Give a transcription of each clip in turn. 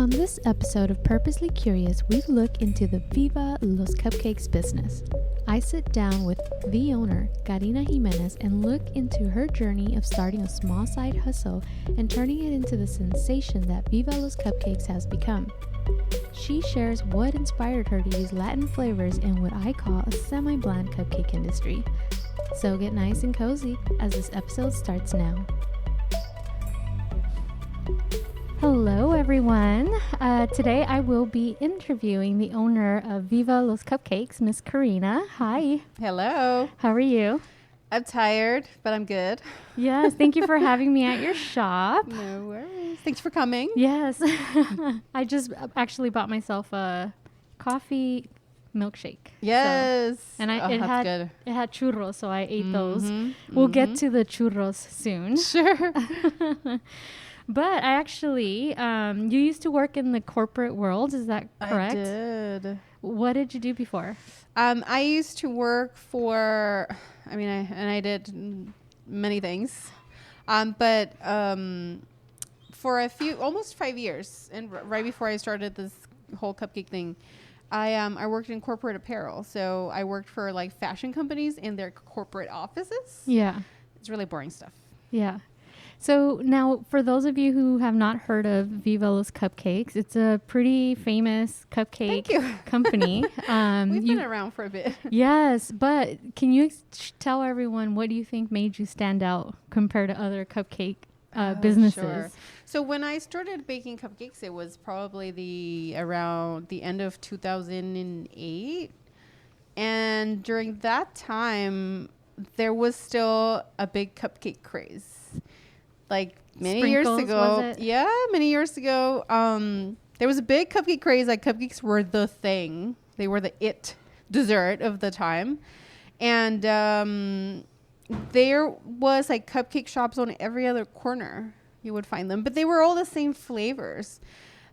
On this episode of Purposely Curious, we look into the Viva Los Cupcakes business. I sit down with the owner, Karina Jimenez, and look into her journey of starting a small side hustle and turning it into the sensation that Viva Los Cupcakes has become. She shares what inspired her to use Latin flavors in what I call a semi-bland cupcake industry. So get nice and cozy as this episode starts now. Hello everyone. Today I will be interviewing the owner of Viva Los Cupcakes, Miss Karina. Hi. Hello. How are you? I'm tired, but I'm good. Yes, thank you for having me at your shop. No worries. Thanks for coming. Yes. I just actually bought myself a coffee milkshake. Yes. So, and it had churros, so I ate those. We'll get to the churros soon. Sure. But I actually, you used to work in the corporate world, is that correct? I did. What did you do before? I used to work for, I did many things. But for almost 5 years, and right before I started this whole cupcake thing, I worked in corporate apparel. So I worked for like fashion companies in their corporate offices. Yeah. It's really boring stuff. Yeah. So now, for those of you who have not heard of Viva Los Cupcakes, it's a pretty famous cupcake company. We've been around for a bit. Yes, but can you tell everyone what do you think made you stand out compared to other cupcake businesses? Sure. So when I started baking cupcakes, it was probably around the end of 2008. And during that time, there was still a big cupcake craze. Like many years ago. Yeah, many years ago. There was a big cupcake craze. Like cupcakes were the thing. They were the it dessert of the time. And there was like cupcake shops on every other corner. You would find them. But they were all the same flavors.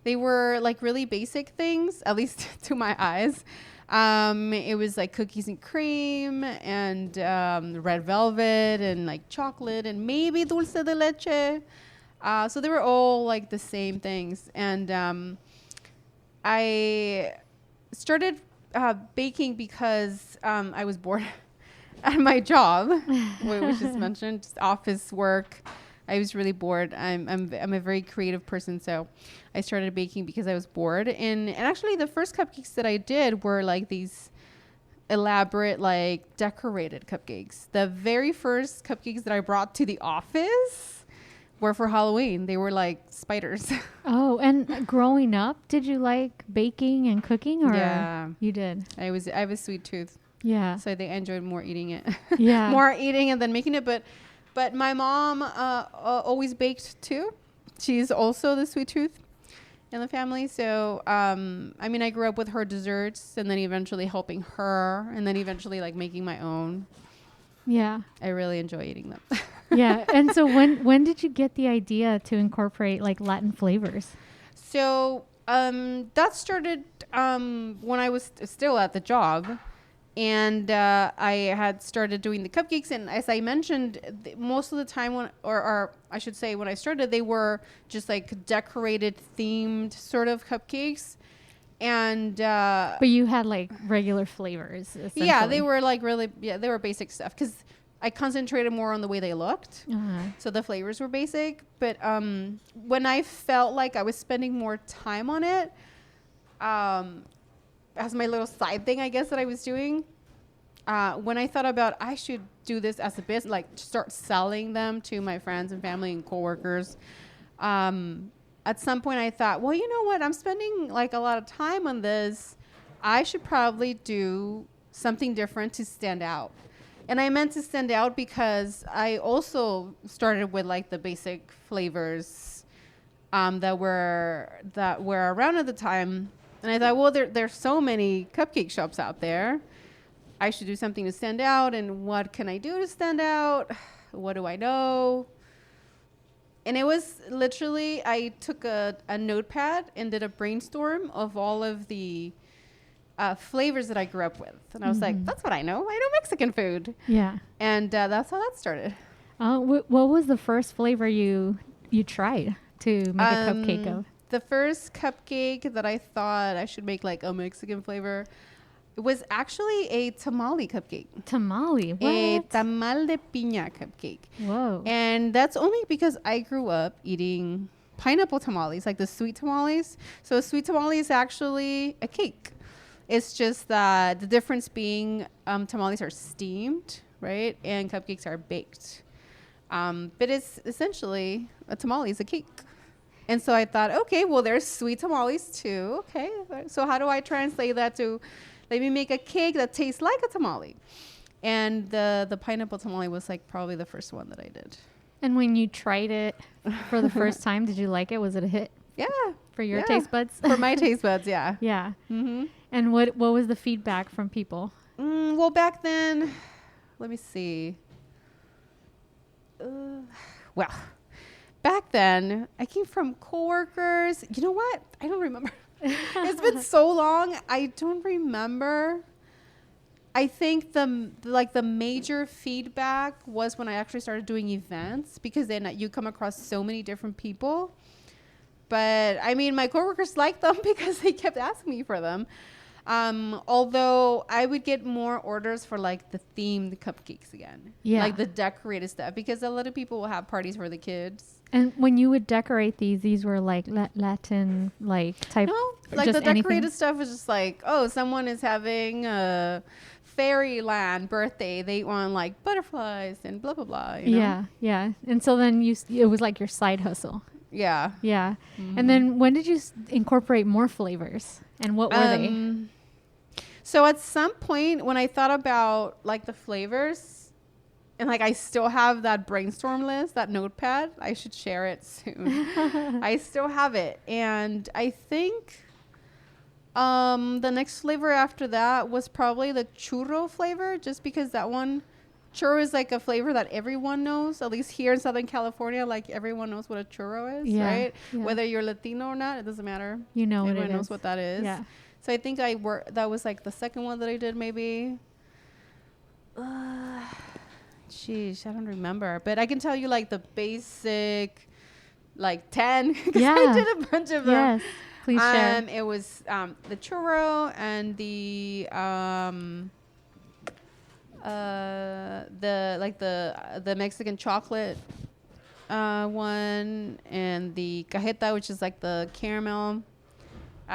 They were like really basic things, at least to my eyes. It was like cookies and cream and red velvet and like chocolate and maybe dulce de leche. So they were all like the same things. And I started baking because I was bored at my job, which is mentioned, just office work. I was really bored. I'm a very creative person, so I started baking because I was bored. And actually, the first cupcakes that I did were like these elaborate, like decorated cupcakes. The very first cupcakes that I brought to the office were for Halloween. They were like spiders. Oh, and growing up, did you like baking and cooking, or yeah, you did? I have a sweet tooth. Yeah. So I think I enjoyed more eating it. Yeah. More eating it than making it, But my mom always baked too. She's also the sweet tooth in the family. So, I grew up with her desserts and then eventually helping her and then eventually like making my own. Yeah. I really enjoy eating them. Yeah. And so when did you get the idea to incorporate like Latin flavors? So that started when I was still at the job. And I had started doing the cupcakes. And as I mentioned, most of the time when I should say when I started, they were just like decorated themed sort of cupcakes. And but you had like regular flavors. Yeah, they were like they were basic stuff because I concentrated more on the way they looked. Uh-huh. So the flavors were basic. But when I felt like I was spending more time on it, as my little side thing, I guess, that I was doing. When I thought about I should do this as a business, like start selling them to my friends and family and coworkers. At some point I thought, well, you know what? I'm spending like a lot of time on this. I should probably do something different to stand out. And I meant to stand out because I also started with like the basic flavors that were around at the time. And I thought, well, there's so many cupcake shops out there. I should do something to stand out. And what can I do to stand out? What do I know? And it was literally, I took a notepad and did a brainstorm of all of the flavors that I grew up with. And I was like, that's what I know. I know Mexican food. Yeah. And that's how that started. What was the first flavor you tried to make a cupcake of? the first cupcake that I thought I should make like a Mexican flavor, it was actually a tamale cupcake. Tamale? What? A tamal de piña cupcake. Whoa. And that's only because I grew up eating pineapple tamales, like the sweet tamales. So a sweet tamale is actually a cake. It's just that the difference being tamales are steamed, right? And cupcakes are baked. But it's essentially a tamale is a cake. And so I thought, okay, well, there's sweet tamales too. Okay. So how do I translate that to, let me make a cake that tastes like a tamale? And the pineapple tamale was like probably the first one that I did. And when you tried it for the first time, did you like it? Was it a hit? Yeah. For your taste buds? For my taste buds, yeah. Yeah. Mm-hmm. And what was the feedback from people? Back then, let me see. Well, back then, I came from coworkers. You know what? I don't remember. It's been so long. I don't remember. I think the major feedback was when I actually started doing events, because then you come across so many different people. But I mean, my coworkers liked them because they kept asking me for them. Although I would get more orders for like the themed cupcakes again. Yeah. Like the decorated stuff, because a lot of people will have parties for the kids. And when you would decorate these were like Latin, like type? No, like the decorated stuff was just like, oh, someone is having a fairyland birthday. They want like butterflies and blah, blah, blah. You know? Yeah, yeah. And so then it was like your side hustle. Yeah. Yeah. Mm-hmm. And then when did you incorporate more flavors? And what were they? So at some point when I thought about like the flavors, and like I still have that brainstorm list, that notepad, I should share it soon. I still have it. And I think the next flavor after that was probably the churro flavor, just because that one, churro is like a flavor that everyone knows, at least here in Southern California. Like everyone knows what a churro is, right? Yeah. Whether you're Latino or not, it doesn't matter. You know what it is. Everyone knows what that is. Yeah. So I think that was like the second one that I did, maybe. Sheesh, I don't remember. But I can tell you like the basic, like 10. Yeah. I did a bunch of them. Yes, please share. It was the churro and the Mexican chocolate one, and the cajeta, which is like the caramel,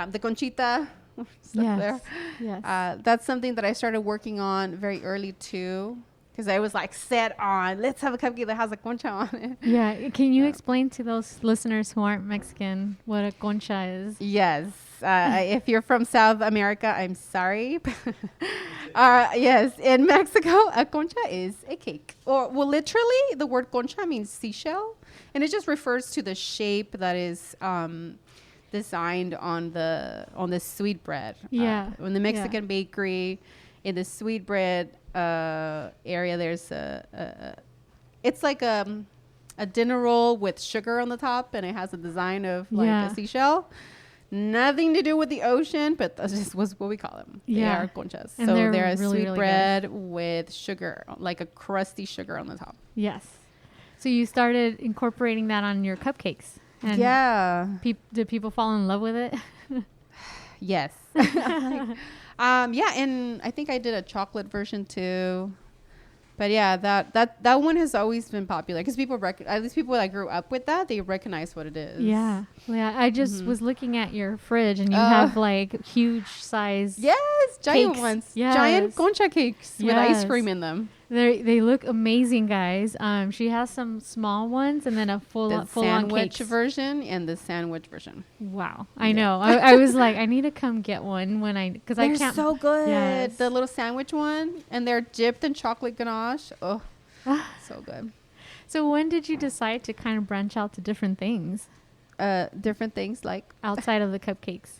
the conchita. Yes. There. Yes. That's something that I started working on very early too, because I was like set on, let's have a cupcake that has a concha on it. Yeah. Can you explain to those listeners who aren't Mexican what a concha is? Yes. If you're from South America, I'm sorry. Yes. In Mexico, a concha is a cake. Well, literally, the word concha means seashell. And it just refers to the shape that is designed on the sweet bread. Yeah. In the Mexican bakery, in the sweet bread area, there's it's like a dinner roll with sugar on the top, and it has a design of like a seashell. Nothing to do with the ocean, but that's just what we call them. Yeah. They are conchas. And so they're a really, sweet bread with sugar, like a crusty sugar on the top. Yes. So you started incorporating that on your cupcakes. And yeah. Did people fall in love with it? Yes. Yeah, and I think I did a chocolate version too. But yeah, that one has always been popular because people at least people that grew up with that, they recognize what it is. Yeah. Yeah. I just was looking at your fridge, and you have like huge size. Yes, giant ones. Yes. Giant concha cakes with ice cream in them. They look amazing, guys. She has some small ones and then a full sandwich version and the sandwich version. Wow, I know. I was like, I need to come get one because I can't. They're so good. Yes. The little sandwich one, and they're dipped in chocolate ganache. Oh, so good. So when did you decide to kind of branch out to different things? Different things like outside of the cupcakes.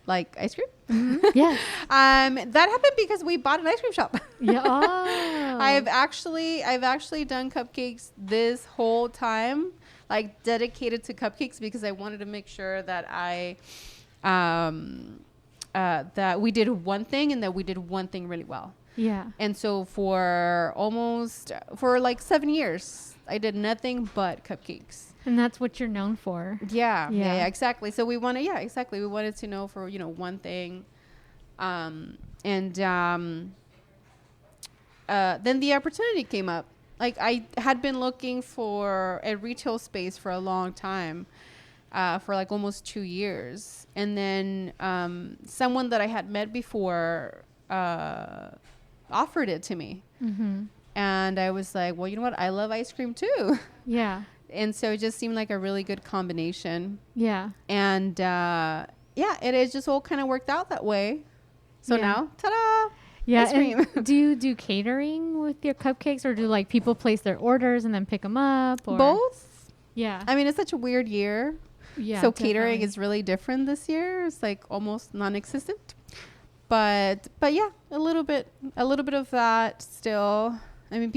Like ice cream? Mm-hmm. Yes. That happened because we bought an ice cream shop. Yeah. Oh. I've actually done cupcakes this whole time, like dedicated to cupcakes, because I wanted to make sure that that we did one thing and that we did one thing really well. Yeah. And so for like 7 years, I did nothing but cupcakes. And that's what you're known for. Yeah, exactly. So we wanted, we wanted to know for, one thing. Then the opportunity came up. Like, I had been looking for a retail space for a long time, for like almost 2 years. And then someone that I had met before offered it to me. Mm-hmm. And I was like, well, you know what? I love ice cream too. Yeah. And so it just seemed like a really good combination. Yeah. And it is just all kind of worked out that way. So now, ta-da! Yeah. Ice cream. Do you do catering with your cupcakes, or do like people place their orders and then pick them up? Or? Both. Yeah. I mean, it's such a weird year. Yeah. So catering is really different this year. It's like almost non-existent. But yeah, a little bit of that still. I mean,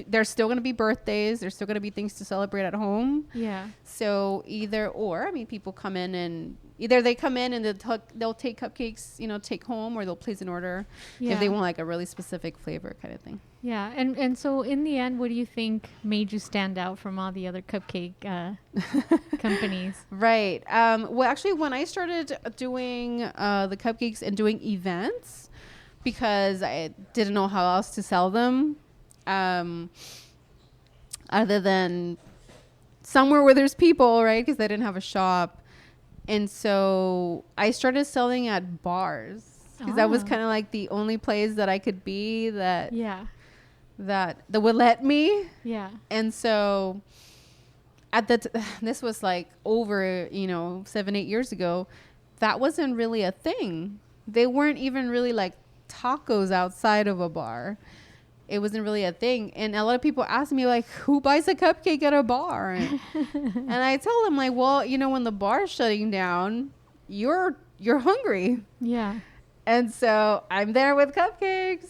there's still going to be birthdays. There's still going to be things to celebrate at home. Yeah. So either or, I mean, people come in and either they come in and they'll take cupcakes, take home, or they'll place an order if they want like a really specific flavor kind of thing. Yeah. And so in the end, what do you think made you stand out from all the other cupcake companies? Right. Well, actually, when I started doing the cupcakes and doing events, because I didn't know how else to sell them, other than somewhere where there's people, right? Because I didn't have a shop. And so I started selling at bars, because that was kind of like the only place that I could be that would let me. Yeah. And so this was like over, 7-8 years ago. That wasn't really a thing. They weren't even really like tacos outside of a bar. It wasn't really a thing. And a lot of people ask me, like, who buys a cupcake at a bar? And I tell them, like, well, when the bar's shutting down, you're hungry. Yeah. And so I'm there with cupcakes.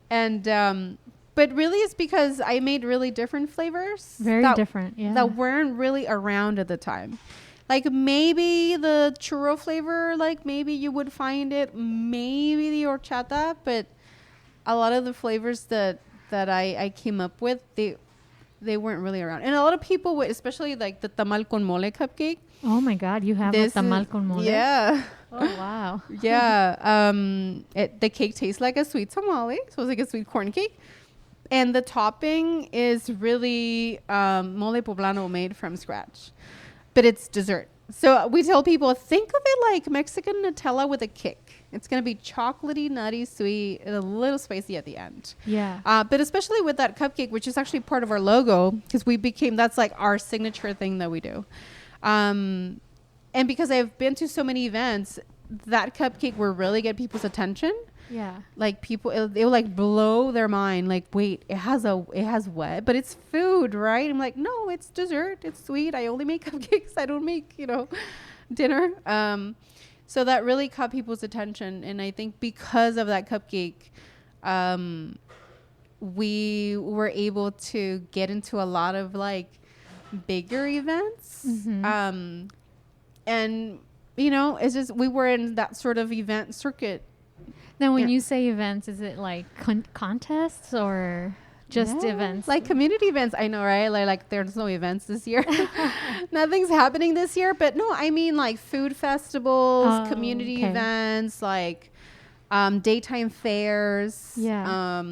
And but really it's because I made really different flavors. Very different, yeah. That weren't really around at the time. Like maybe the churro flavor, like maybe you would find it, maybe the horchata, but a lot of the flavors that I came up with, they weren't really around. And a lot of people would, especially like the tamal con mole cupcake. Oh my God, you have a tamal con mole? Yeah. Oh wow. Yeah. The cake tastes like a sweet tamale, so it's like a sweet corn cake. And the topping is really mole poblano made from scratch. But it's dessert. So we tell people, think of it like Mexican Nutella with a kick. It's going to be chocolatey, nutty, sweet, and a little spicy at the end. Yeah. But especially with that cupcake, which is actually part of our logo, because that's like our signature thing that we do. And because I've been to so many events, that cupcake will really get people's attention. Yeah. Like people, it will like blow their mind. Like, wait, it has what? But it's food, right? I'm like, no, it's dessert. It's sweet. I only make cupcakes. I don't make, dinner. So that really caught people's attention. And I think because of that cupcake, we were able to get into a lot of like bigger events. Mm-hmm. And, it's just, we were in that sort of event circuit. Now, when you say events, is it like contests or just events? Like community events, I know, right? Like there's no events this year. Nothing's happening this year. But no, I mean like food festivals, community events, like daytime fairs. Yeah.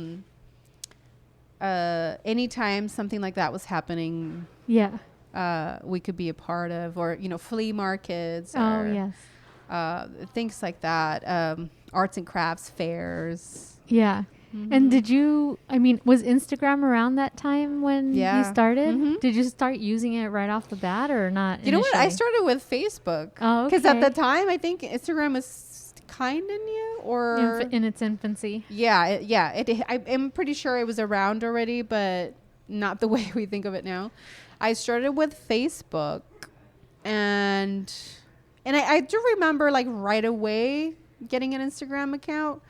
Anytime something like that was happening. Yeah. We could be a part of, or, flea markets. Oh, yes. Things like that. Arts and crafts fairs. Yeah. Mm-hmm. And was Instagram around that time when you started? Mm-hmm. Did you start using it right off the bat or not? You know what? I started with Facebook. Oh, okay. Because at the time, I think Instagram was kind of new or... in its infancy. Yeah. I'm pretty sure it was around already, but not the way we think of it now. I started with Facebook and I do remember like right away getting an Instagram account.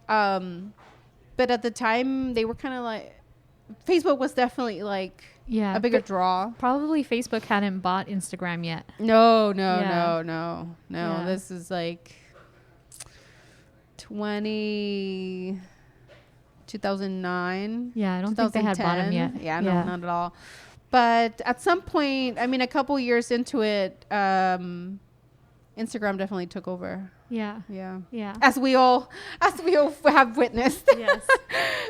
But at the time they were kind of like, Facebook was definitely like a bigger draw. Probably Facebook hadn't bought Instagram yet. No. This is like 20, 2009. Yeah, I don't think they had bottom yet. Yeah, no, not at all. But at some point, I mean, a couple years into it, Instagram definitely took over. Yeah. Yeah. Yeah. As we all have witnessed. Yes.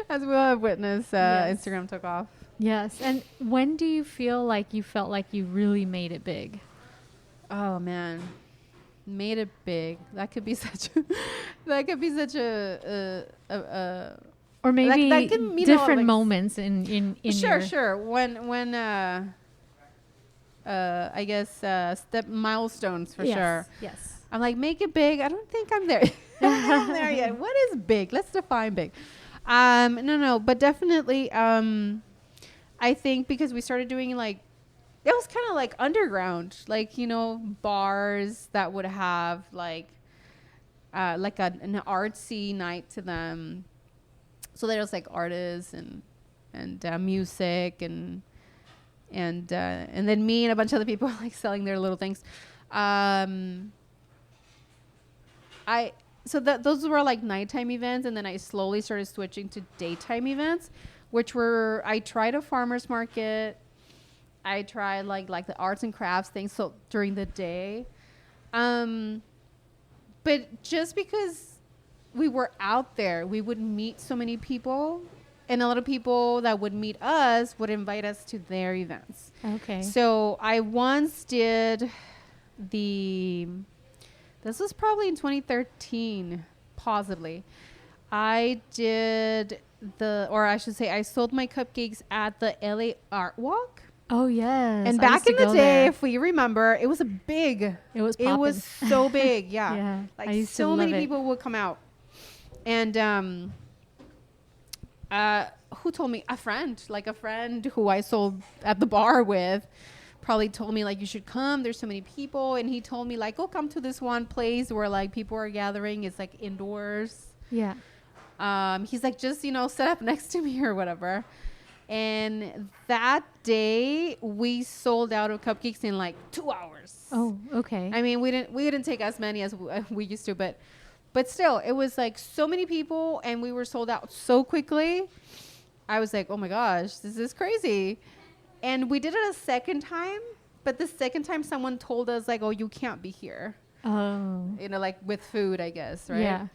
As we all have witnessed, Yes. Instagram took off. Yes. And when do you feel like you felt like you really made it big? Oh man, made it big. That could be such a Or maybe that can mean different like moments in sure. When I guess step milestones for sure. Yes. I'm like, make it big. I don't think I'm there. I'm there yet. What is big? Let's define big. No, but definitely. I think because we started doing like, it was kind of like underground, like, you know, bars that would have like an artsy night to them. So there was like artists and music and then me and a bunch of other people like selling their little things. Those were like nighttime events, and then I slowly started switching to daytime events, which were, I tried a farmer's market. I tried like the arts and crafts things, so during the day. But just because we were out there, we would meet so many people, and a lot of people that would meet us would invite us to their events. Okay. So I once did this was probably in 2013, possibly. I did I sold my cupcakes at the LA Art Walk. Oh yes. And back in the day, if we remember, it was big. It was so big. Yeah. Yeah. Like so many people would come out. And who told me? A friend who I sold at the bar with probably told me like, you should come. There's so many people. And he told me like, oh, come to this one place where like people are gathering. It's like indoors. Yeah. He's like, just, you know, set up next to me or whatever. And that day we sold out of cupcakes in like 2 hours. Oh, okay. I mean, we didn't take as many as we used to, but still, it was like so many people, and we were sold out so quickly. I was like, oh my gosh, this is crazy. And we did it a second time, but the second time someone told us like, oh, you can't be here. Oh. You know, like with food, I guess, right? Yeah.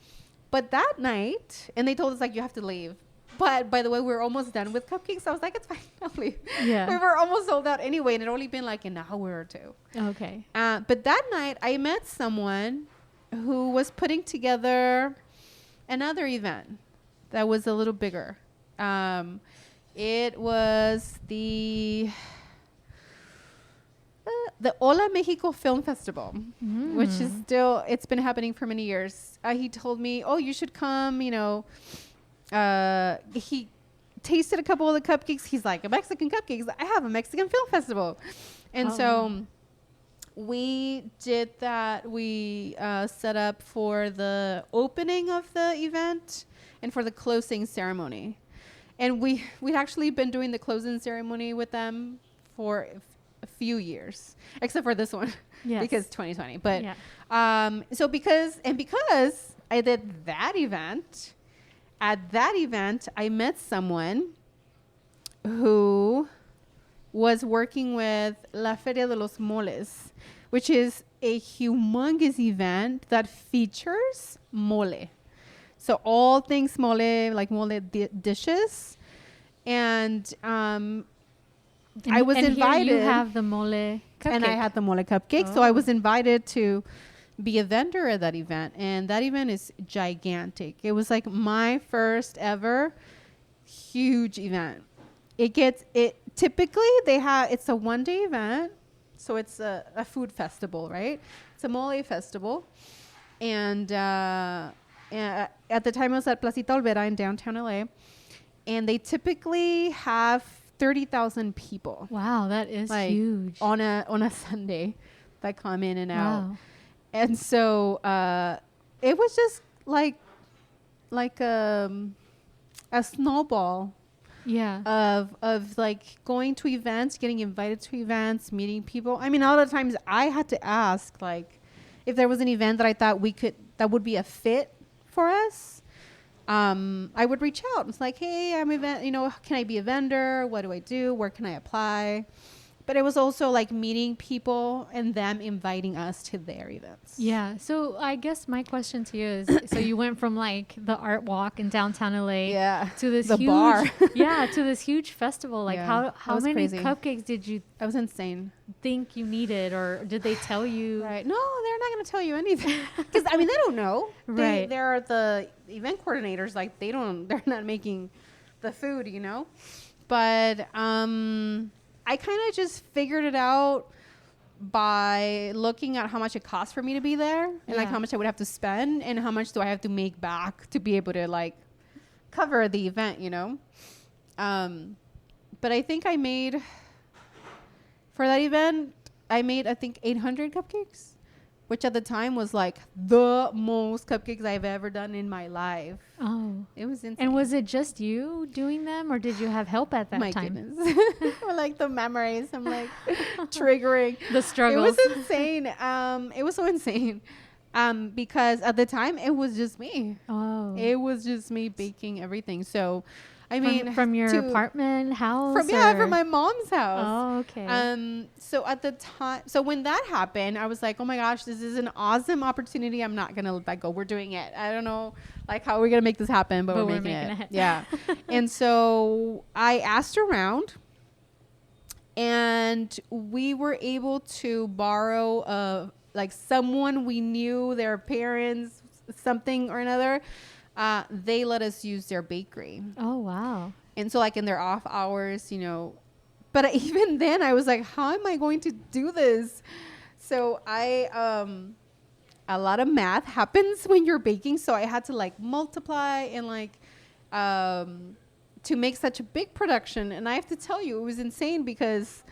But that night, and they told us like, you have to leave. But by the way, we were almost done with cupcakes. I was like, it's fine, I'll leave. Yeah. We were almost sold out anyway, and it only been like an hour or two. Okay. But that night, I met someone who was putting together another event that was a little bigger. It was the Hola Mexico Film Festival, which is still, it's been happening for many years. He told me, oh, you should come, you know. He tasted a couple of the cupcakes. He's like, a Mexican cupcakes. I have a Mexican film festival. And so we did that. We set up for the opening of the event and for the closing ceremony. And we'd actually been doing the closing ceremony with them for a few years, except for this one, because 2020. But so because I did that event, at that event, I met someone who was working with La Feria de los Moles, which is a humongous event that features mole. So all things mole, like mole dishes. And I was invited. Here you have the mole cupcake. And I had the mole cupcake. So I was invited to be a vendor at that event. And that event is gigantic. It was like my first ever huge event. Typically it's a 1-day event. So it's a food festival, right? It's a mole festival. And at the time I was at Placita Olvera in downtown LA. And they typically have 30,000 people. Wow, that is huge. On a Sunday that come in and out. And so it was just like a snowball. Yeah. Of like going to events, getting invited to events, meeting people. I mean, a lot of times I had to ask like if there was an event that I thought that would be a fit for us. I would reach out. It's like, hey, can I be a vendor? What do I do? Where can I apply? But it was also like meeting people and them inviting us to their events. Yeah. So I guess my question to you is, so you went from like the art walk in downtown LA to this huge bar. to this huge festival. Like how many crazy. cupcakes did you That was insane. think you needed, or did they tell you? Right. No, they're not going to tell you anything. Because they don't know. Right. They're the event coordinators. Like they're not making the food, But, I kind of just figured it out by looking at how much it costs for me to be there and like how much I would have to spend and how much do I have to make back to be able to like cover the event, But I think for that event, I think 800 cupcakes, which at the time was like the most cupcakes I've ever done in my life. Oh. It was insane. And was it just you doing them, or did you have help at that time? My goodness. Or like the memories. I'm like triggering. The struggles. It was insane. It was so insane. Because at the time it was just me. Oh. It was just me baking everything. So I mean, from your apartment house? From my mom's house. Oh, okay. So at the time, when that happened, I was like, oh my gosh, this is an awesome opportunity. I'm not going to let that go. We're doing it. I don't know like how we're going to make this happen, but we're making it. Yeah. And so I asked around and we were able to borrow like someone we knew, their parents, something or another. They let us use their bakery. Oh, wow. And so like in their off hours, but even then I was like, how am I going to do this? So a lot of math happens when you're baking. So I had to like multiply and like, to make such a big production. And I have to tell you, it was insane because,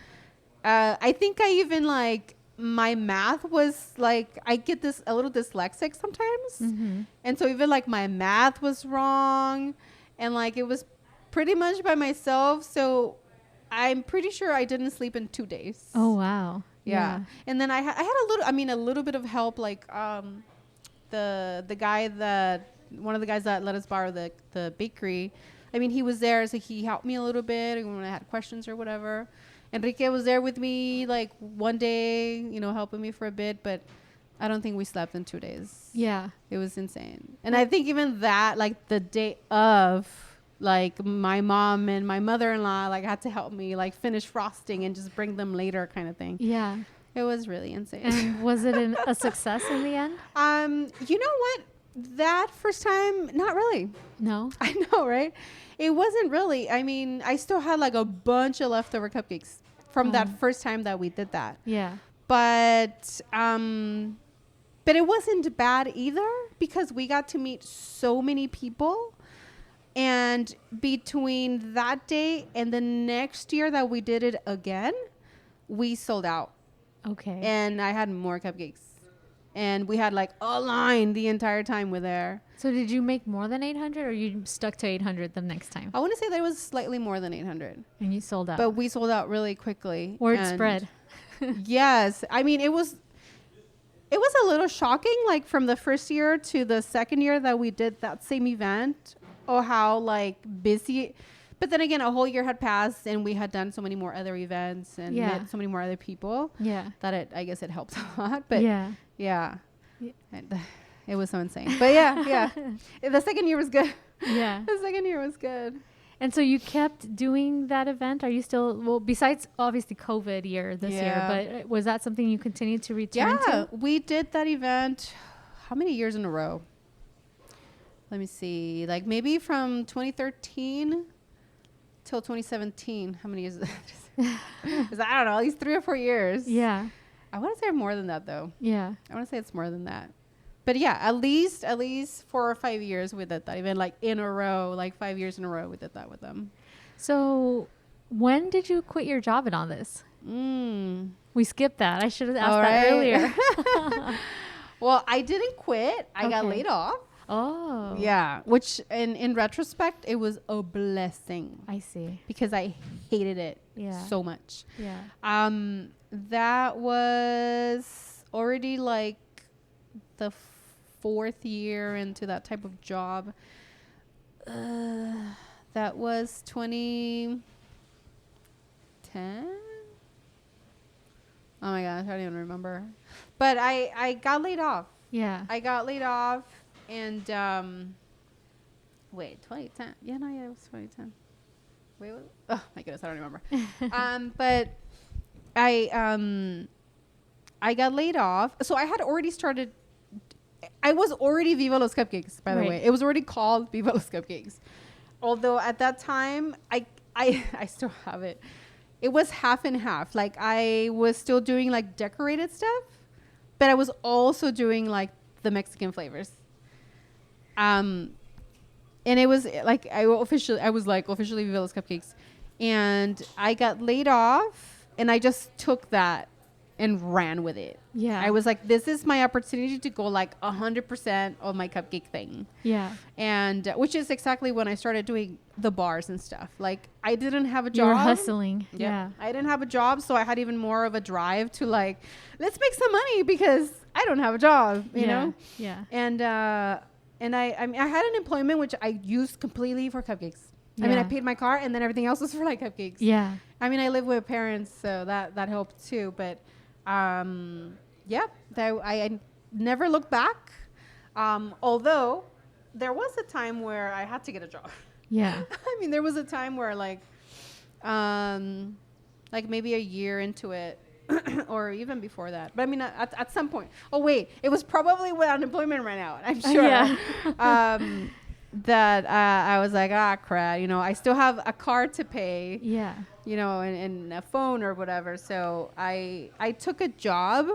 I think I even like, my math was like, I get a little dyslexic sometimes. Mm-hmm. And so even like my math was wrong and like it was pretty much by myself. So I'm pretty sure I didn't sleep in 2 days. Oh, wow. Yeah. And then I had a little bit of help. Like, the guy one of the guys that let us borrow the bakery. I mean, he was there. So he helped me a little bit when I had questions or whatever. Enrique was there with me like one day, helping me for a bit, but I don't think we slept in 2 days. Yeah. It was insane. And I think even that, like the day of, like my mom and my mother-in-law like had to help me like finish frosting and just bring them later kind of thing. Yeah. It was really insane. And was it a success in the end? You know what? That first time, not really. No. I know, right? It wasn't really. I mean, I still had like a bunch of leftover cupcakes from that first time that we did that. Yeah. But it wasn't bad either because we got to meet so many people. And between that day and the next year that we did it again, we sold out. Okay. And I had more cupcakes. And we had like a line the entire time we're there. So did you make more than 800 or you stuck to 800 the next time? I want to say that it was slightly more than 800. And you sold out. But we sold out really quickly. Word spread. Yes. I mean, it was a little shocking, like from the first year to the second year that we did that same event. Oh, how like busy. But then again, a whole year had passed and we had done so many more other events and met so many more other people. Yeah. That I guess it helped a lot. But yeah. It was so insane. But yeah. The second year was good. Yeah. The second year was good. And so you kept doing that event? Are you still, well, besides obviously COVID year this year, but was that something you continued to return to? Yeah, we did that event, how many years in a row? Let me see, like maybe from 2013 till 2017. How many years is that? I don't know, at least 3 or 4 years. Yeah. I want to say more than that though. Yeah. I want to say it's more than that. But yeah, at least 4 or 5 years we did that event, like in a row, like 5 years in a row we did that with them. So when did you quit your job in all this? We skipped that. I should have asked that earlier. Well, I didn't quit. I got laid off. Oh. Yeah. Which in retrospect, it was a blessing. I see. Because I hated it so much. Yeah. That was already like the 4th year into that type of job. That was 2010. Oh my gosh, I don't even remember. But I got laid off. Yeah. I got laid off, and wait, 2010. Yeah, no, yeah, it was 2010. Wait, what? Oh my goodness, I don't remember. But I got laid off. So I had already started. I was already Viva Los Cupcakes, by the way. It was already called Viva Los Cupcakes. Although at that time, I still have it. It was half and half. Like I was still doing like decorated stuff, but I was also doing like the Mexican flavors. And it was like I was officially Viva Los Cupcakes, and I got laid off, and I just took that and ran with it. Yeah. I was like, this is my opportunity to go like 100% of my cupcake thing. Yeah. And which is exactly when I started doing the bars and stuff. Like I didn't have a job. You were hustling. Yep. Yeah. I didn't have a job, so I had even more of a drive to like, let's make some money because I don't have a job, you know? Yeah. And I had an employment which I used completely for cupcakes. Yeah. I mean, I paid my car, and then everything else was for like cupcakes. Yeah. I mean, I live with parents, so that helped too. But I never looked back. Although there was a time where I had to get a job. Yeah. I mean, there was a time where like maybe a year into it, or even before that. But I mean, at some point. Oh wait, it was probably when unemployment ran out. I'm sure. Yeah. That I was like, crap. You know, I still have a car to pay. Yeah. You know, and a phone or whatever. So I took a job,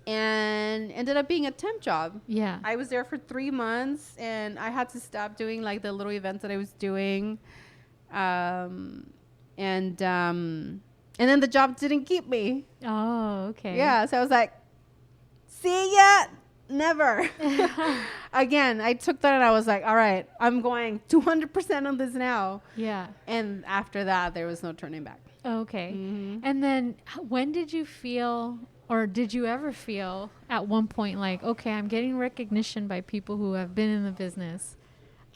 and ended up being a temp job. Yeah. I was there for 3 months, and I had to stop doing like the little events that I was doing, and then the job didn't keep me. Oh, okay. Yeah, so I was like, see ya, never. Again, I took that and I was like, all right, I'm going 200% on this now. Yeah. And after that, there was no turning back. Okay. Mm-hmm. And then when did you feel, or did you ever feel at one point like, okay, I'm getting recognition by people who have been in the business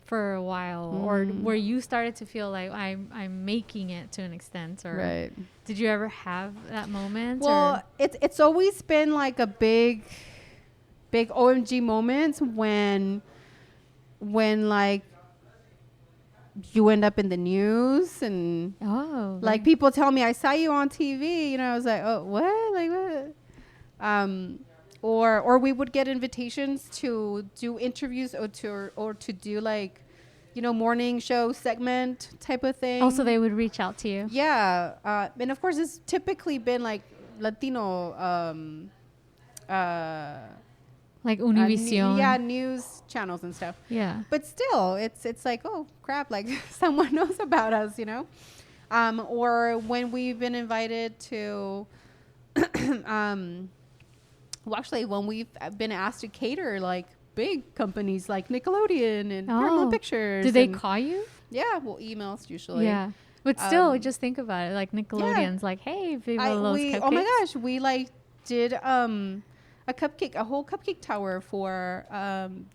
for a while, or where you started to feel like I'm making it to an extent, or Right. did you ever have that moment? Well, it's always been like a big OMG moment when like you end up in the news, and like people tell me, I saw you on TV, you know, I was like, oh, what? Like what? Or we would get invitations to do interviews or to do like, you know, morning show segment type of thing. Also, they would reach out to you. Yeah. And of course, it's typically been like Latino, like Univision. News channels and stuff. Yeah. But still, it's like, oh crap, like someone knows about us, you know. Or when we've been invited to, well, actually, when we've been asked to cater like big companies like Nickelodeon and Paramount Pictures. Do they call you? Yeah, well, emails usually. Yeah. But still, just think about it. Like Nickelodeon's like, hey, Viva Los Cupcakes. Oh my gosh, we like did a whole cupcake tower for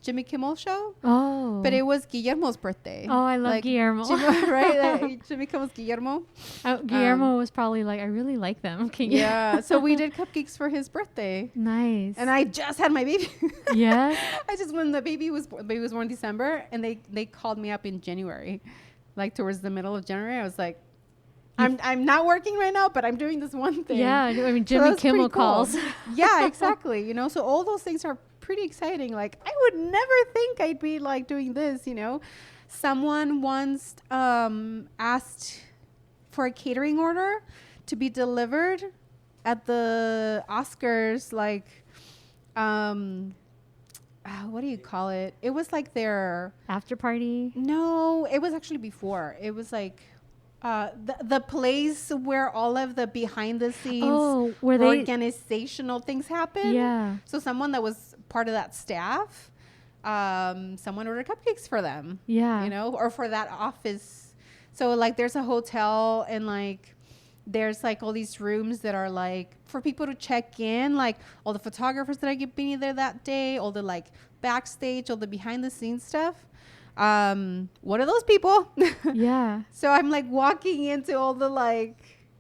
Jimmy Kimmel's show. Oh. But it was Guillermo's birthday. Oh, I love Guillermo. Right? Like, Jimmy Kimmel's Guillermo. Guillermo was probably like, I really like them. Yeah. So we did cupcakes for his birthday. Nice. And I just had my baby. Yeah. When the baby was born in December, and they called me up in January, like towards the middle of January. I was like, I'm not working right now, but I'm doing this one thing. Yeah, I mean, Jimmy Kimmel calls. Yeah, exactly. You know, so all those things are pretty exciting. Like, I would never think I'd be like doing this, you know. Someone once asked for a catering order to be delivered at the Oscars, like, what do you call it? It was like their after party. No, it was actually before. It was like the place where all of the behind the scenes organizational things happen. Yeah. So someone that was part of that staff, someone ordered cupcakes for them. Yeah. You know, or for that office. So like there's a hotel, and like there's like all these rooms that are like for people to check in, like all the photographers that are being there that day, all the like backstage, all the behind the scenes stuff. one of those people. Yeah. So I'm like walking into all the like,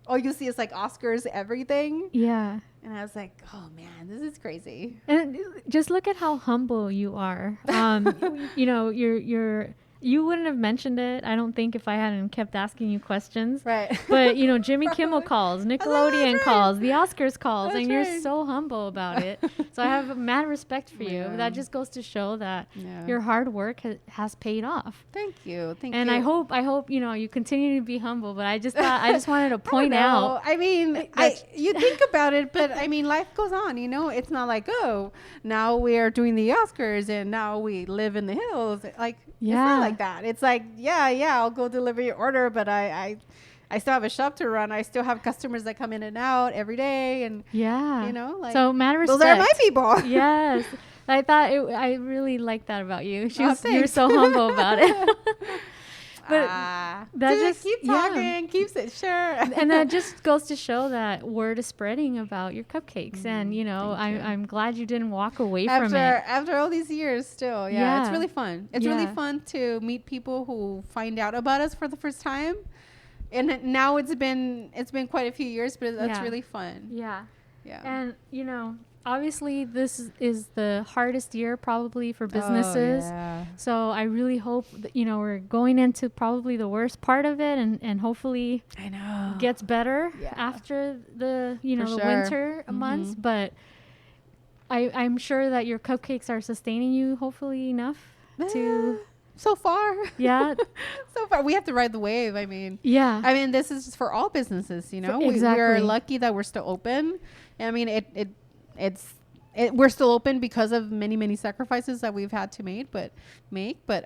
all you see is like Oscars, everything. Yeah. And I was like, oh man, this is crazy. And just look at how humble you are. You know, you wouldn't have mentioned it, I don't think, if I hadn't kept asking you questions. Right. But, you know, Jimmy Kimmel calls, Nickelodeon right. calls, the Oscars calls, That's and you're right. so humble about it. So I have mad respect for you. Yeah. That just goes to show that Yeah. your hard work has paid off. Thank you. Thank And you. I hope, you know, you continue to be humble, but I just wanted to point out. I mean, you think about it, but I mean, life goes on, you know, it's not like, oh, now we're doing the Oscars and now we live in the hills. Like, it's not like that. It's like, yeah, I'll go deliver your order, but I still have a shop to run. I still have customers that come in and out every day. And, Yeah. you know, like, so mad respect. those are my people. Yes. I really like that about you. You're Thanks. so humble about it. But that just keep talking, keeps it sure. And that just goes to show that word is spreading about your cupcakes. And, you know, I'm glad you didn't walk away from it. After all these years still. Yeah. It's really fun. It's really fun to meet people who find out about us for the first time. And now it's been quite a few years, but that's really fun. Yeah. Yeah. And, you know, obviously this is the hardest year probably for businesses. Oh, yeah. So I really hope that, you know, we're going into probably the worst part of it, and hopefully I know gets better after the, you know, the winter months. But I'm sure that your cupcakes are sustaining you hopefully enough to... So far. Yeah. So far. We have to ride the wave. I mean, this is for all businesses, you know. Exactly. We're lucky that we're still open. I mean, we're still open because of many, many sacrifices that we've had to make. But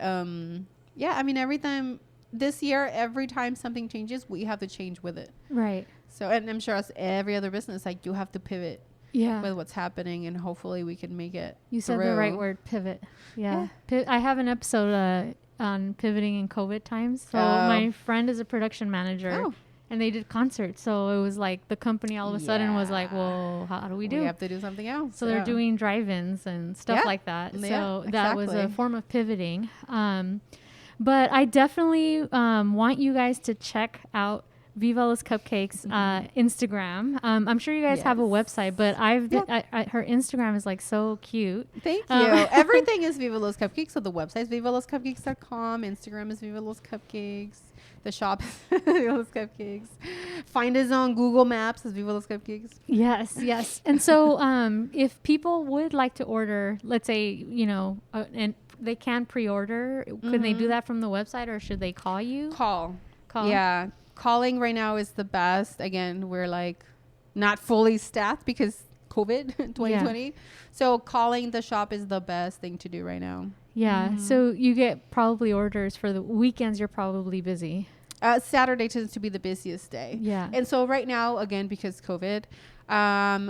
I mean, every time this year, every time something changes, we have to change with it. Right. So, and I'm sure as every other business, like, you have to pivot. Yeah. With what's happening, and hopefully we can make it. You said the right word, pivot. Yeah. I have an episode on pivoting in COVID times. So my friend is a production manager, and they did concerts. So it was like the company all of a sudden was like, well, how do we do? We have to do something else. So they're doing drive-ins and stuff like that. So that was a form of pivoting. But I definitely want you guys to check out Viva Los Cupcakes Instagram. I'm sure you guys have a website, but her Instagram is like so cute. Thank you. Everything is Viva Los Cupcakes. So the website is vivaloscupcakes.com. Instagram is Viva Los Cupcakes. The shop is Viva Los Cupcakes. Find us on Google Maps as Viva Los Cupcakes. Yes. And so if people would like to order, let's say, you know, and they can pre-order, could they do that from the website, or should they call you? Call. Yeah. Calling right now is the best. Again, we're like not fully staffed because COVID 2020. So calling the shop is the best thing to do right now. Yeah. So you get probably orders for the weekends. You're probably busy. Saturday tends to be the busiest day. Yeah. And so right now, again, because COVID,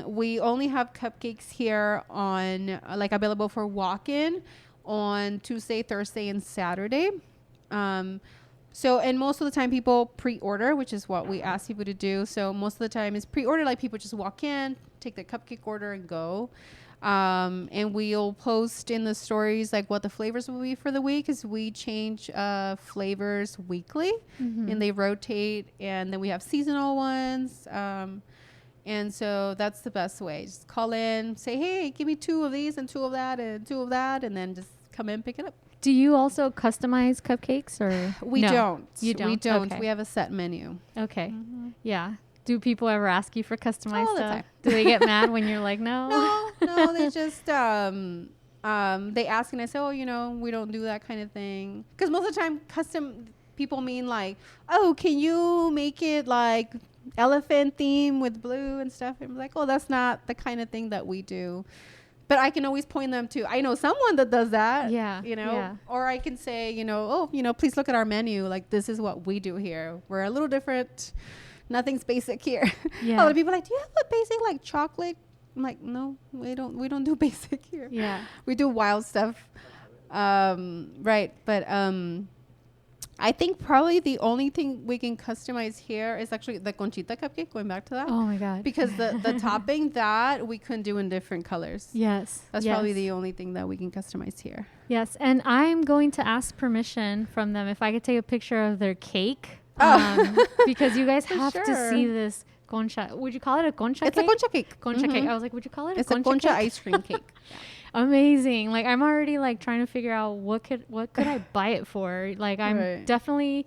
we only have cupcakes here on like available for walk-in on Tuesday, Thursday, and Saturday. So, and most of the time people pre-order, which is what we ask people to do. So most of the time is pre-order, like people just walk in, take the cupcake order and go. And we'll post in the stories like what the flavors will be for the week, because we change flavors weekly and they rotate, and then we have seasonal ones. And so that's the best way. Just call in, say, hey, give me 2 of these and 2 of that and 2 of that, and then just come in, pick it up. Do you also customize cupcakes, or we don't? You don't. We don't. Okay. We have a set menu. Okay. Yeah. Do people ever ask you for customized All the stuff? time. Do they get mad when you're like, no? No, they just they ask, and I say, oh, you know, we don't do that kind of thing. Because most of the time, custom people mean like, oh, can you make it like elephant theme with blue and stuff? And I'm like, oh, that's not the kind of thing that we do. But I can always point them to, I know someone that does that. Yeah. You know, yeah. Or I can say, you know, oh, you know, please look at our menu. Like, this is what we do here. We're a little different. Nothing's basic here. Yeah. A lot of people are like, do you have a basic like chocolate? I'm like, no, we don't do basic here. Yeah. We do wild stuff. Right. But I think probably the only thing we can customize here is actually the conchita cupcake, going back to that. Oh my God. Because the topping that we can do in different colors. Yes. That's probably the only thing that we can customize here. Yes. And I'm going to ask permission from them if I could take a picture of their cake. Because you guys have to see this concha. Would you call it a concha cake? It's a concha cake. Concha cake. I was like, would you call it a concha cake? Ice cream cake. Amazing. Like, I'm already like trying to figure out what could I buy it for. Like, I'm definitely,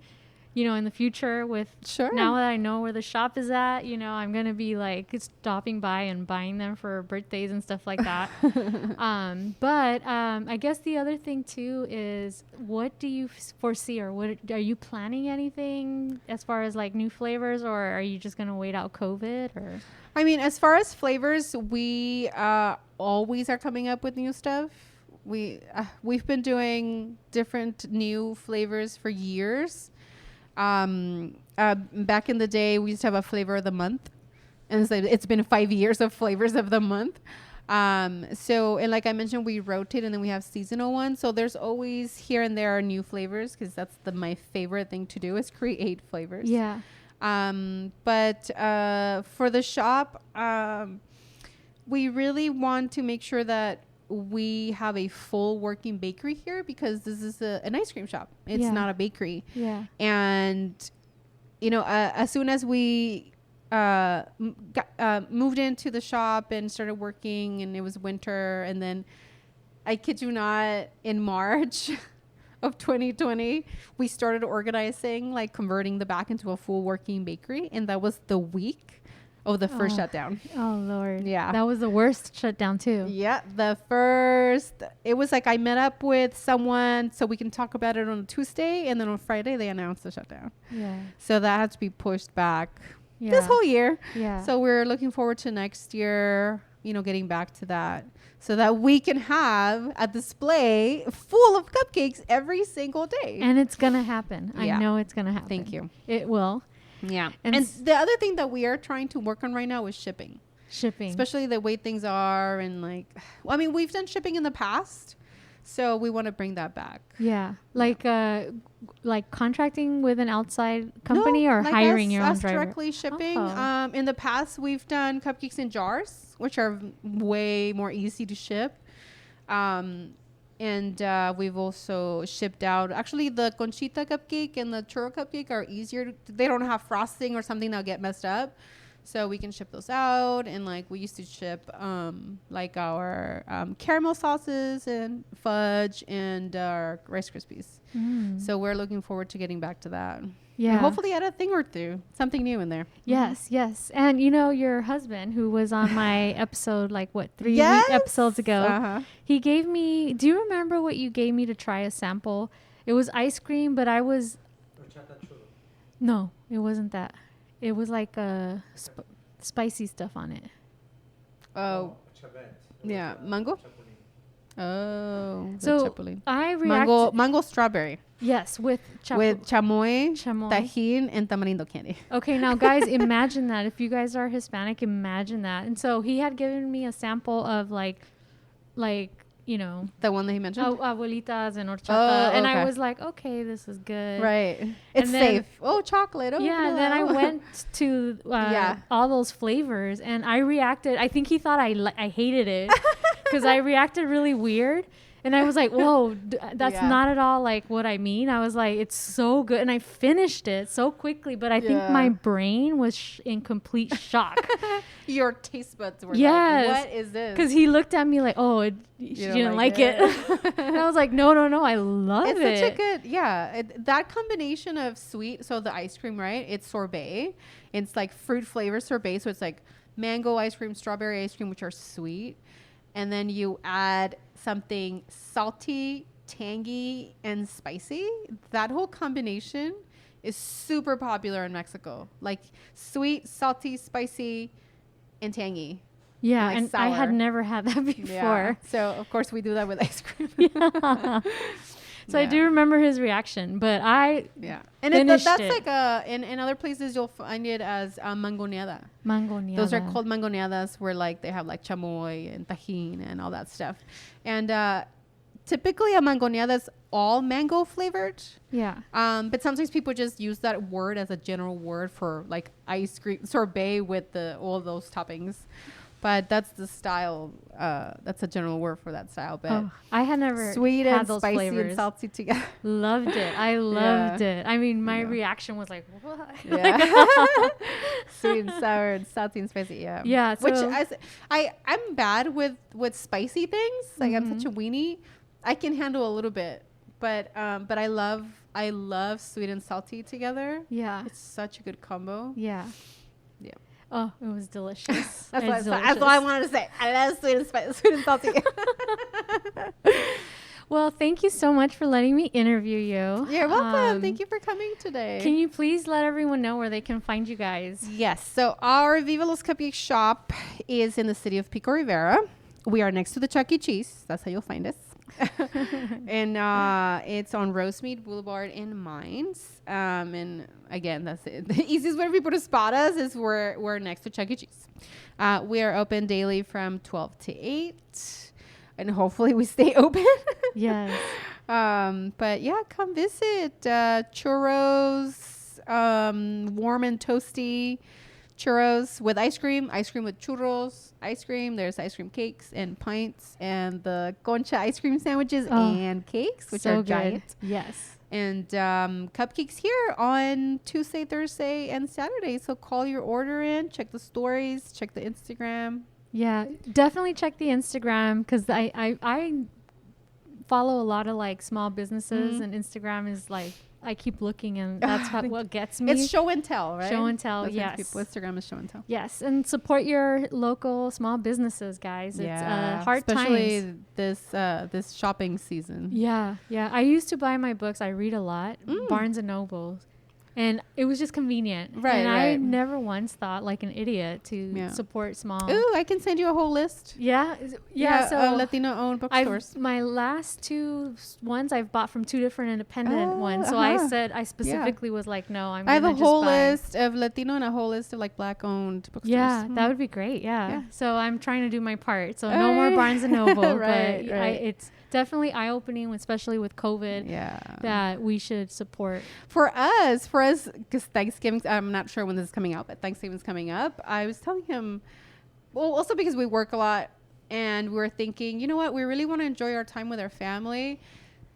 in the future with now that I know where the shop is at, I'm gonna be like stopping by and buying them for birthdays and stuff like that. But I guess the other thing too is, what do you foresee, or what are you planning anything as far as like new flavors, or are you just gonna wait out COVID? Or I mean, as far as flavors, we always are coming up with new stuff. We've been doing different new flavors for years. Back in the day, we used to have a flavor of the month, and it's been 5 years of flavors of the month. So, and like I mentioned, we rotate, and then we have seasonal ones. So there's always here and there are new flavors, because that's my favorite thing to do, is create flavors. Yeah. But for the shop, we really want to make sure that we have a full working bakery here, because this is an ice cream shop. It's not a bakery. Yeah. And, as soon as we moved into the shop and started working, and it was winter, and then I kid you not, in March of 2020, we started organizing, like converting the back into a full working bakery. And that was the week of the first shutdown. Oh Lord. Yeah. That was the worst shutdown too. Yeah. It was like I met up with someone so we can talk about it on Tuesday, and then on Friday they announced the shutdown. Yeah. So that had to be pushed back this whole year. Yeah. So we're looking forward to next year, getting back to that, so that we can have a display full of cupcakes every single day. And it's going to happen. Yeah. I know it's going to happen. Thank you. It will. Yeah. And the other thing that we are trying to work on right now is shipping. Especially the way things are, and we've done shipping in the past, so we want to bring that back. Yeah. Like contracting with an outside company, or like hiring your own driver? Directly shipping. Oh. In the past, we've done cupcakes in jars, which are way more easy to ship. And we've also shipped out. Actually, the conchita cupcake and the churro cupcake are easier. They don't have frosting or something that'll get messed up. So we can ship those out. And we used to ship our caramel sauces and fudge and our Rice Krispies. So we're looking forward to getting back to that. Yeah. And hopefully add a thing or two, something new in there. Yes, yes. And your husband, who was on my episode, 3 episodes ago, he gave me, do you remember what you gave me to try a sample? It was ice cream, but no, it wasn't that. It was like spicy stuff on it. Oh, yeah. Mango? Oh, so I reacted. Mango strawberry. Yes, with chamoy, tajin, and tamarindo candy. Okay, now guys, imagine that. If you guys are Hispanic, imagine that. And so he had given me a sample of the one that he mentioned, abuelitas and horchata, and I was like, okay, this is good, right? It's safe. Chocolate. Yeah. Then I went to all those flavors, and I reacted. I think he thought I hated it, because I reacted really weird. And I was like, whoa, that's not at all like what I mean. I was like, it's so good. And I finished it so quickly. But I think my brain was in complete shock. Your taste buds were like, what is this? Because he looked at me like, you didn't like it. And I was like, no, I love it. It's such a good, that combination of sweet. So the ice cream, right? It's sorbet. It's like fruit flavor sorbet. So it's like mango ice cream, strawberry ice cream, which are sweet. And then you add something salty, tangy, and spicy. That whole combination is super popular in Mexico. Like sweet, salty, spicy, and tangy. Yeah, and I had never had that before. Yeah. So, of course, we do that with ice cream. So I do remember his reaction, but I and that's like in other places you'll find it as mangoneada. Mangoneada. Those are called mangoneadas, where they have chamoy and tajin and all that stuff. And typically a mangonilla that's all mango flavored. Yeah. But sometimes people just use that word as a general word for like ice cream sorbet with all those toppings. But that's the style. That's a general word for that style. But I had never sweet had and those spicy flavors. and salty together. Loved it. I loved it. I mean, my reaction was like, what? Yeah. Sweet and sour and salty and spicy. Yeah. Yeah. So Which I'm bad with spicy things. Like I'm such a weenie. I can handle a little bit, but I love sweet and salty together. Yeah. It's such a good combo. Yeah. Yeah. Oh, it was delicious. That's what I wanted to say. I love sweet and salty. Well, thank you so much for letting me interview you. You're welcome. Thank you for coming today. Can you please let everyone know where they can find you guys? Yes. So our Viva Los Cupcakes shop is in the city of Pico Rivera. We are next to the Chuck E. Cheese. That's how you'll find us. And it's on Rosemead Boulevard in Mines. And again, that's it. The easiest way for people to spot us is we're next to Chuck E. Cheese. We are open daily from 12 to 8. And hopefully we stay open. Yes. But yeah, come visit. Churros, warm and toasty churros with ice cream with churros, ice cream. There's ice cream cakes and pints and the concha ice cream sandwiches and cakes, which are giant. Yes. And cupcakes here on Tuesday, Thursday, and Saturday. So call your order in, check the stories, check the Instagram. Yeah, definitely check the Instagram because I follow a lot of like small businesses and Instagram is like I keep looking and that's what gets me. It's show and tell, right? Show and tell, yes. Instagram is show and tell. Yes, and support your local small businesses, guys. Yeah, it's hard especially times. this shopping season. Yeah. I used to buy my books. I read a lot, Barnes and Noble. And it was just convenient. Right. And I never once thought like an idiot to support small. Ooh, I can send you a whole list. Yeah. So Latino-owned bookstores. My last two ones I've bought from two different independent ones. So I said, I specifically was like, no, I have a whole list of Latino and a whole list of like Black-owned bookstores. Yeah, that would be great. Yeah. So I'm trying to do my part. So no more Barnes and Noble. But it's definitely eye-opening, especially with COVID, that we should support. For us, because Thanksgiving, I'm not sure when this is coming out, but Thanksgiving's coming up. I was telling him, well, also because we work a lot and we're thinking, you know what, we really want to enjoy our time with our family.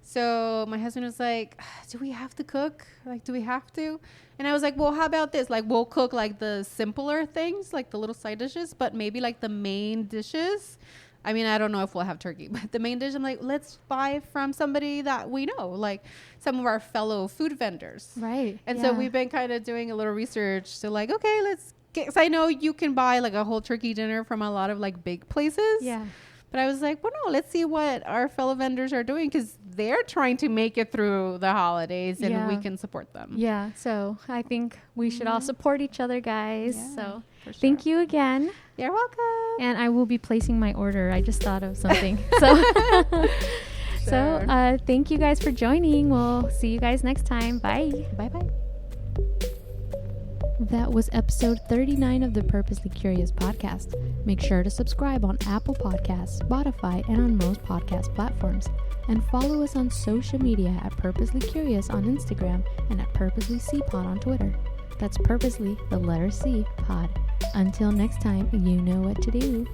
So my husband was like, do we have to cook? Like, do we have to? And I was like, well, how about this? Like, we'll cook like the simpler things, like the little side dishes, but maybe like the main dishes. I mean, I don't know if we'll have turkey, but the main dish, I'm like, let's buy from somebody that we know, like some of our fellow food vendors. Right. And so we've been kind of doing a little research to like, okay, let's get, because I know you can buy like a whole turkey dinner from a lot of like big places. Yeah. But I was like, well, no, let's see what our fellow vendors are doing because they're trying to make it through the holidays and we can support them. Yeah. So I think we should all support each other, guys. Yeah, so thank you again. You're welcome. And I will be placing my order. I just thought of something. So thank you guys for joining. We'll see you guys next time. Bye. Bye-bye. That was episode 39 of the Purposely Curious podcast. Make sure to subscribe on Apple Podcasts, Spotify, and on most podcast platforms. And follow us on social media at Purposely Curious on Instagram and at Purposely C Pod on Twitter. That's Purposely, the letter C, Pod. Until next time, you know what to do.